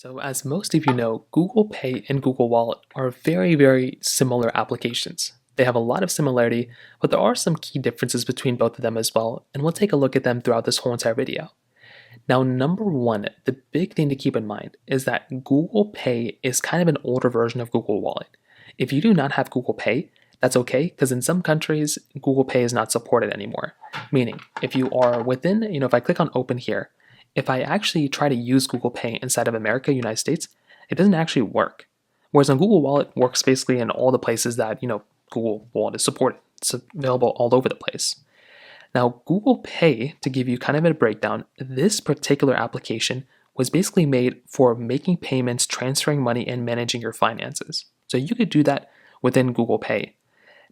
So as most of you know, Google Pay and Google Wallet are very similar applications. They have a lot of similarity, but there are some key differences between both of them as well, and we'll take a look at them throughout this whole entire video. Now, number one, the big thing to keep in mind is that Google Pay is kind of an older version of Google Wallet. If you do not have Google Pay, that's okay, because in some countries, Google Pay is not supported anymore. Meaning, if you are within, if I click on open here, if I actually try to use Google Pay inside of America, United States, it doesn't actually work. Whereas on Google Wallet works basically in all the places that, Google Wallet is supported. It's available all over the place. Now, Google Pay, to give you kind of a breakdown, this particular application was basically made for making payments, transferring money, and managing your finances. So you could do that within Google Pay.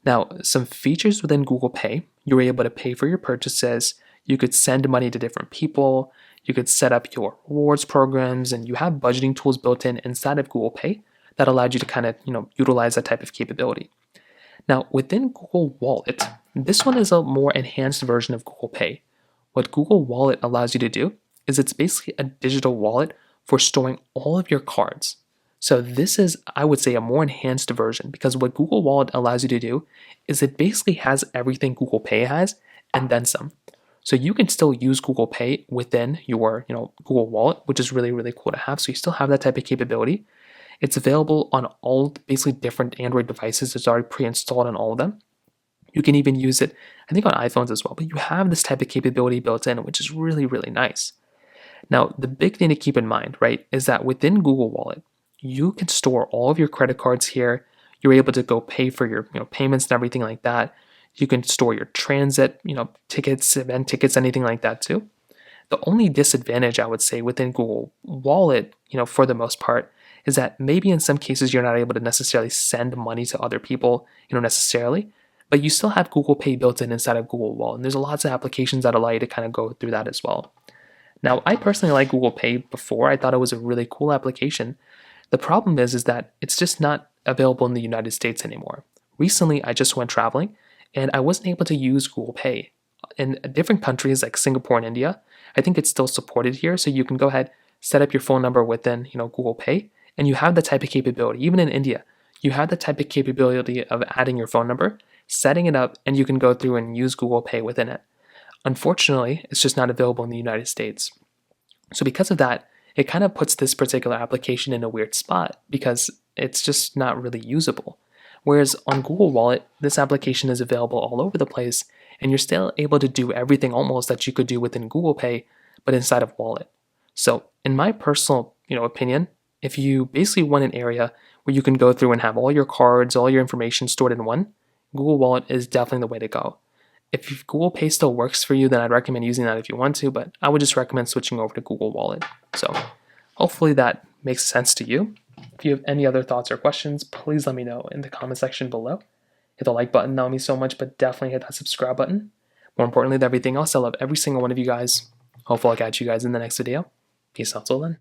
Now, some features within Google Pay, you were able to pay for your purchases, you could send money to different people, you could set up your rewards programs, and you have budgeting tools built in inside of Google Pay that allowed you to kind of, utilize that type of capability. Now, within Google Wallet, this one is a more enhanced version of Google Pay. What Google Wallet allows you to do is it's basically a digital wallet for storing all of your cards. So this is, I would say, a more enhanced version because what Google Wallet allows you to do is it basically has everything Google Pay has and then some. So you can still use Google Pay within your, Google Wallet, which is really cool to have. So you still have that type of capability. It's available on all basically different Android devices. It's already pre-installed on all of them. You can even use it, I think, on iPhones as well. But you have this type of capability built in, which is really nice. Now, the big thing to keep in mind, right, is that within Google Wallet, you can store all of your credit cards here. You're able to go pay for your payments and everything like that. You can store your transit, tickets, event tickets, anything like that too. The only disadvantage I would say within Google Wallet, for the most part, is that maybe in some cases you're not able to necessarily send money to other people, necessarily, but you still have Google Pay built in inside of Google Wallet. And there's lots of applications that allow you to kind of go through that as well. Now, I personally like Google Pay before. I thought it was a really cool application. The problem is that it's just not available in the United States anymore. Recently, I just went traveling and I wasn't able to use Google Pay. In different countries like Singapore and India, I think it's still supported here. So you can go ahead, set up your phone number within, Google Pay, and you have the type of capability. Even in India, you have the type of capability of adding your phone number, setting it up, and you can go through and use Google Pay within it. Unfortunately, it's just not available in the United States. So because of that, it kind of puts this particular application in a weird spot because it's just not really usable. Whereas on Google Wallet, this application is available all over the place, and you're still able to do everything almost that you could do within Google Pay, but inside of Wallet. So in my personal, opinion, if you basically want an area where you can go through and have all your cards, all your information stored in one, Google Wallet is definitely the way to go. If Google Pay still works for you, then I'd recommend using that if you want to, but I would just recommend switching over to Google Wallet. So hopefully that makes sense to you. If you have any other thoughts or questions, please let me know in the comment section below. Hit the like button, that would mean so much, but definitely hit that subscribe button. More importantly than everything else, I love every single one of you guys. Hopefully I'll catch you guys in the next video. Peace out till then.